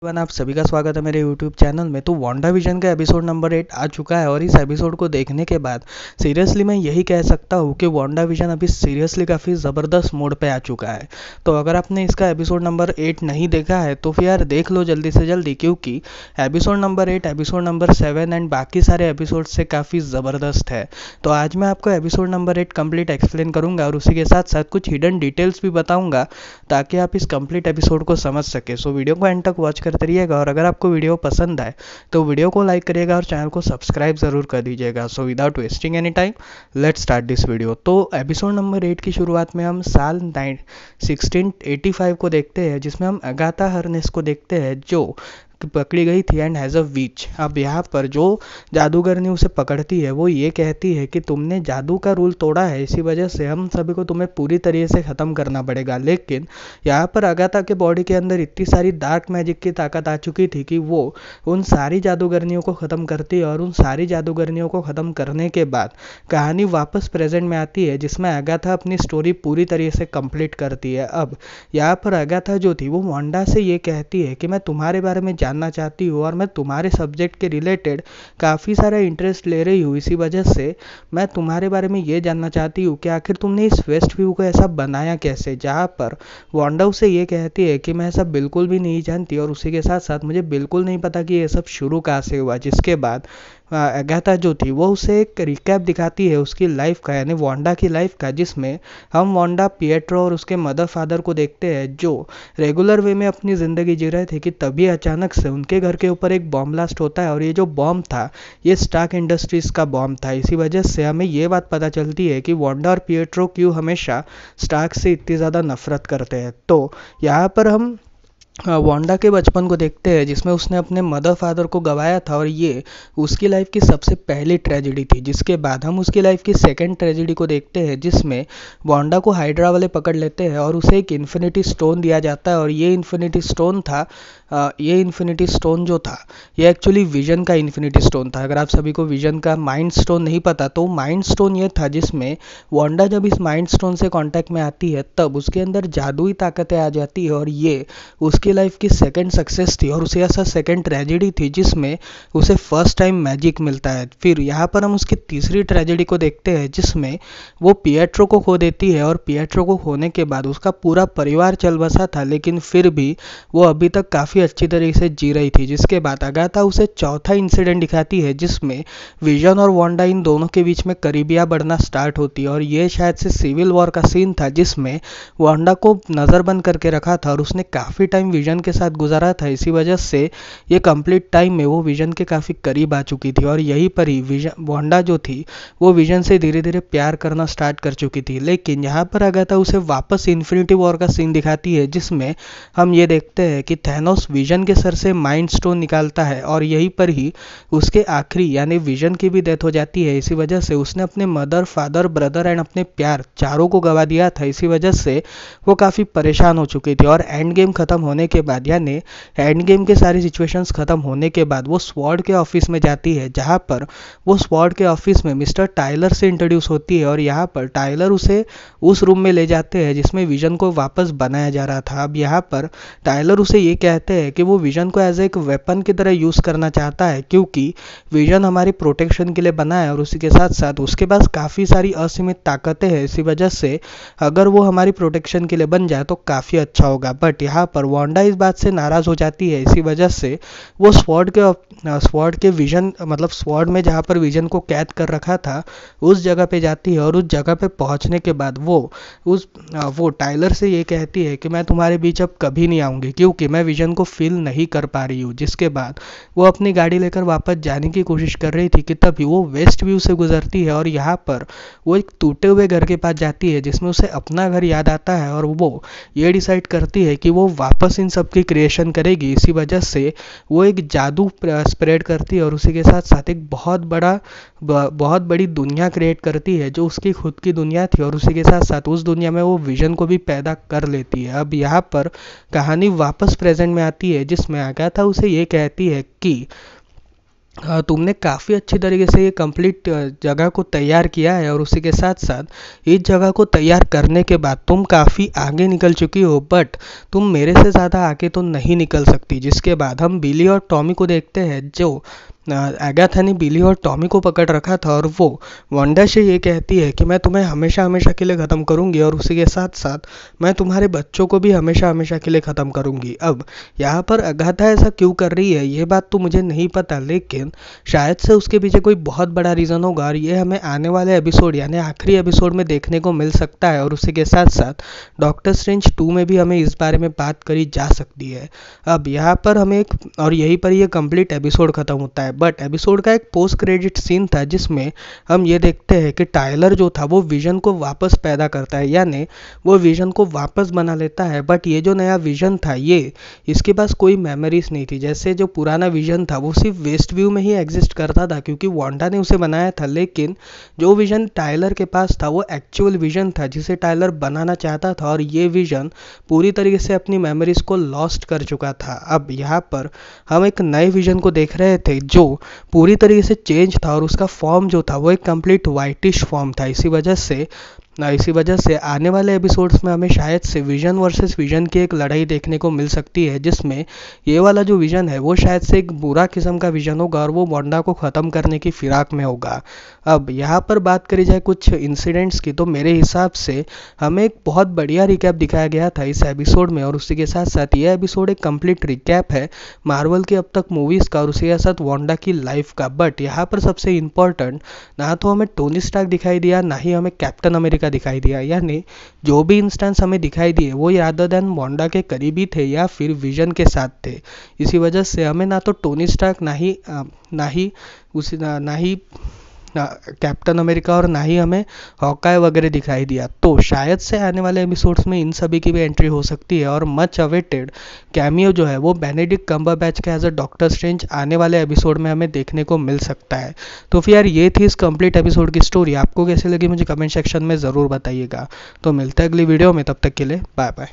आप सभी का स्वागत है मेरे YouTube चैनल में। तो वांडा विजन का एपिसोड नंबर 8 आ चुका है और इस एपिसोड को देखने के बाद सीरियसली मैं यही कह सकता हूँ कि वांडा विजन अभी सीरियसली काफ़ी ज़बरदस्त मोड पे आ चुका है। तो अगर आपने इसका एपिसोड नंबर 8 नहीं देखा है तो फिर यार देख लो जल्दी से जल्दी, क्योंकि episode number 8, episode number 7 and बाकी सारे एपिसोड से काफ़ी ज़बरदस्त है। तो आज मैं आपको एपिसोड नंबर 8 कंप्लीट एक्सप्लेन करूँगा और उसी के साथ साथ कुछ हिडन डिटेल्स भी बताऊँगा ताकि आप इस कंप्लीट एपिसोड को समझ सके। सो वीडियो को एंड तक वॉच करते रहिएगा और अगर आपको वीडियो पसंद आए तो वीडियो को लाइक करिएगा और चैनल को सब्सक्राइब ज़रूर कर दीजिएगा। So without wasting any time let's start this video. तो एपिसोड नंबर 8 की शुरुआत में हम साल 1685 को देखते हैं, जिसमें हम अगाथा हर्नेस को देखते हैं जो पकड़ी गई थी एंड हैज़ अ विच। अब यहाँ पर जो जादूगरनी उसे पकड़ती है वो ये कहती है कि तुमने जादू का रूल तोड़ा है, इसी वजह से हम सभी को तुम्हें पूरी तरीके से ख़त्म करना पड़ेगा। लेकिन यहाँ पर अगाथा के बॉडी के अंदर इतनी सारी डार्क मैजिक की ताकत आ चुकी थी कि वो उन सारी जादूगरनियों को ख़त्म करती है और उन सारी जादूगरनियों को ख़त्म करने के बाद कहानी वापस प्रेजेंट में आती है, जिसमें अगाथा अपनी स्टोरी पूरी तरीके से कंप्लीट करती है। अब यहाँ पर अगाथा जो थी वो वांडा से ये कहती है कि मैं तुम्हारे बारे में जानना चाहती हूँ और मैं तुम्हारे सब्जेक्ट के रिलेटेड काफ़ी सारा इंटरेस्ट ले रही हूँ, इसी वजह से मैं तुम्हारे बारे में ये जानना चाहती हूँ कि आखिर तुमने इस वेस्ट व्यू को ऐसा बनाया कैसे। जहाँ पर वांडा उसे ये कहती है कि मैं ऐसा बिल्कुल भी नहीं जानती और उसी के साथ साथ मुझे बिल्कुल नहीं पता कि ये सब शुरू कहाँ से हुआ। जिसके बाद अगाथा जो थी वो उसे एक रिकैप दिखाती है उसकी लाइफ का, यानी वांडा की लाइफ का, जिसमें हम वांडा, पिएट्रो और उसके मदर फादर को देखते हैं जो रेगुलर वे में अपनी ज़िंदगी जी रहे थे कि तभी अचानक से उनके घर के ऊपर एक बॉम्ब ब्लास्ट होता है और ये जो बॉम्ब था ये स्टार्क इंडस्ट्रीज़ का बॉम्ब था। इसी वजह से हमें ये बात पता चलती है कि वांडा और पिएट्रो क्यों हमेशा स्टार्क से इतनी ज़्यादा नफरत करते हैं। तो यहाँ पर हम वांडा के बचपन को देखते हैं जिसमें उसने अपने मदर फादर को गंवाया था और ये उसकी लाइफ की सबसे पहली ट्रेजेडी थी। जिसके बाद हम उसकी लाइफ की सेकंड ट्रेजेडी को देखते हैं जिसमें वांडा को हाइड्रा वाले पकड़ लेते हैं और उसे एक इन्फिनिटी स्टोन दिया जाता है और ये इन्फिनिटी स्टोन था ये इन्फिनिटी स्टोन जो था ये एक्चुअली विजन का इन्फिनिटी स्टोन था। अगर आप सभी को विजन का माइंड स्टोन नहीं पता तो माइंड स्टोन ये था जिसमें वांडा जब इस माइंड स्टोन से कांटेक्ट में आती है तब उसके अंदर जादुई ताकतें आ जाती है और ये उसकी लाइफ की सेकंड सक्सेस थी और उसे ऐसा सेकंड ट्रेजेडी थी जिसमें उसे फर्स्ट टाइम मैजिक मिलता है। फिर यहाँ पर हम उसकी तीसरी ट्रेजेडी को देखते हैं जिसमें वो पिएट्रो को खो देती है और पिएट्रो को खोने के बाद उसका पूरा परिवार चल बसा था, लेकिन फिर भी वो अभी तक काफ़ी अच्छी तरीके से जी रही थी। जिसके बाद अगाथा उसे चौथा इंसिडेंट दिखाती है जिसमें विजन और वांडा इन दोनों के बीच में करीबियाँ बढ़ना स्टार्ट होती है और ये शायद से सिविल वॉर का सीन था जिसमें वांडा को नज़रबंद करके रखा था और उसने काफ़ी टाइम विजन के साथ गुजारा था। इसी वजह से ये कंप्लीट टाइम में वो विजन के काफ़ी करीब आ चुकी थी और यहीं पर ही विजन वांडा जो थी वो विजन से धीरे धीरे प्यार करना स्टार्ट कर चुकी थी। लेकिन यहाँ पर अगाथा उसे वापस इन्फिनिटी वॉर का सीन दिखाती है जिसमें हम ये देखते हैं कि थैनोस विजन के सर से माइंड स्टोन निकालता है और यहीं पर ही उसके आखिरी यानी विजन की भी डेथ हो जाती है। इसी वजह से उसने अपने मदर, फादर, ब्रदर एंड अपने प्यार चारों को गवा दिया था। इसी वजह से वो काफ़ी परेशान हो चुकी थी और एंड गेम ख़त्म होने के बाद यानी एंड गेम के सारी सिचुएशंस ख़त्म होने के बाद वो स्वॉर्ड के ऑफिस में जाती है, जहाँ पर वो स्वॉर्ड के ऑफिस में मिस्टर टाइलर से इंट्रोड्यूस होती है और यहाँ पर टाइलर उसे उस रूम में ले जाते हैं जिसमें विजन को वापस बनाया जा रहा था। अब यहाँ पर टाइलर उसे ये कहते हैं कि वो विजन को एज एक वेपन की तरह यूज़ करना चाहता है क्योंकि विजन हमारी प्रोटेक्शन के लिए बना है और उसी के साथ साथ उसके पास काफ़ी सारी असीमित ताकतें हैं। इसी वजह से अगर वो हमारी प्रोटेक्शन के लिए बन जाए तो काफ़ी अच्छा होगा। बट यहाँ पर वांडा इस बात से नाराज़ हो जाती है। इसी वजह से वो स्वॉर्ड के विजन मतलब स्वॉर्ड में जहाँ पर विजन को कैद कर रखा था उस जगह पे जाती है और उस जगह पे पहुँचने के बाद वो टाइलर से ये कहती है कि मैं तुम्हारे बीच अब कभी नहीं आऊँगी क्योंकि मैं विजन को फील नहीं कर पा रही हूँ। जिसके बाद वो अपनी गाड़ी लेकर वापस जाने की कोशिश कर रही थी कि तभी वो वेस्ट व्यू से गुजरती है और यहाँ पर वो एक टूटे हुए घर के पास जाती है जिसमें उसे अपना घर याद आता है और वो ये डिसाइड करती है कि वो वापस इन सब की क्रिएशन करेगी। इसी वजह से वो एक जादू स्प्रेड करती है और उसी के साथ साथ एक बहुत बड़ी दुनिया क्रिएट करती है जो उसकी खुद की दुनिया थी और उसी के साथ साथ उस दुनिया में वो विजन को भी पैदा कर लेती है। अब यहाँ पर कहानी वापस प्रेजेंट में आती है जिसमें अगाथा उसे ये कहती है कि तुमने काफ़ी अच्छी तरीके से ये कंप्लीट जगह को तैयार किया है, और उसी के साथ साथ इस जगह को तैयार करने के बाद तुम काफ़ी आगे निकल चुकी हो, बट तुम मेरे से ज़्यादा आगे तो नहीं निकल सकती। जिसके बाद हम बिली और टॉमी को देखते हैं, जो एगाथा ने बिली और टॉमी को पकड़ रखा था, और वो वांडा से ये कहती है कि मैं तुम्हें हमेशा हमेशा के लिए ख़त्म करूँगी, और उसी के साथ साथ मैं तुम्हारे बच्चों को भी हमेशा हमेशा के लिए ख़त्म करूँगी। अब यहाँ पर अगाथा ऐसा क्यों कर रही है ये बात तो मुझे नहीं पता, लेकिन शायद से उसके पीछे कोई बहुत बड़ा रीज़न होगा, और ये हमें आने वाले एपिसोड यानी आखिरी एपिसोड में देखने को मिल सकता है। और उसी के साथ साथ डॉक्टर स्ट्रेंज 2 में भी हमें इस बारे में बात करी जा सकती है। अब यहाँ पर हमें एक, और यहीं पर ये कंप्लीट एपिसोड ख़त्म होता है, बट एपिसोड का एक पोस्ट क्रेडिट सीन था जिसमें हम ये देखते हैं कि टाइलर जो था वो विजन को वापस पैदा करता है, यानी वो विजन को वापस बना लेता है। बट ये जो नया विजन था, ये इसके पास कोई मेमोरीज नहीं थी। जैसे जो पुराना विजन था वो सिर्फ वेस्ट व्यू में ही एग्जिस्ट करता था क्योंकि वांडा ने उसे बनाया था, लेकिन जो विजन टाइलर के पास था वो एक्चुअल विजन था जिसे टाइलर बनाना चाहता था, और ये विजन पूरी तरीके से अपनी मेमोरीज को लॉस्ट कर चुका था। अब यहाँ पर हम एक नए विजन को देख रहे थे जो पूरी तरीके से चेंज था, और उसका फॉर्म जो था वो एक कंप्लीट वाइटिश फॉर्म था। इसी वजह से आने वाले एपिसोड्स में हमें शायद से विजन वर्सेस विजन की एक लड़ाई देखने को मिल सकती है, जिसमें ये वाला जो विजन है वो शायद से एक बुरा किस्म का विजन होगा, और वो वांडा को ख़त्म करने की फिराक में होगा। अब यहाँ पर बात करी जाए कुछ इंसिडेंट्स की, तो मेरे हिसाब से हमें एक बहुत बढ़िया रिकैप दिखाया गया था इस एपिसोड में, और उसी के साथ साथ ये एपिसोड एक कंप्लीट रिकैप है मार्वल की अब तक मूवीज़ का, और उसी के साथ वांडा की लाइफ का। बट यहाँ पर सबसे इम्पोर्टेंट, ना तो हमें टोनी स्टार्क दिखाई दिया, ना ही हमें कैप्टन अमेरिका दिखाई दिया, यानी जो भी इंस्टेंस हमें दिखाई दिए वो रादर देन वांडा के करीबी थे या फिर विजन के साथ थे। इसी वजह से हमें ना तो टोनी स्टार्क, ना ही कैप्टन अमेरिका, और ना ही हमें हॉकाय वगैरह दिखाई दिया। तो शायद से आने वाले एपिसोड्स में इन सभी की भी एंट्री हो सकती है, और मच अवेटेड कैमियो जो है वो बेनेडिक्ट कम्बरबैच के एज अ डॉक्टर स्ट्रेंज आने वाले एपिसोड में हमें देखने को मिल सकता है। तो फिर यार ये थी इस कंप्लीट एपिसोड की स्टोरी। आपको कैसी लगी मुझे कमेंट सेक्शन में ज़रूर बताइएगा। तो मिलते हैं अगली वीडियो में, तब तक के लिए बाय बाय।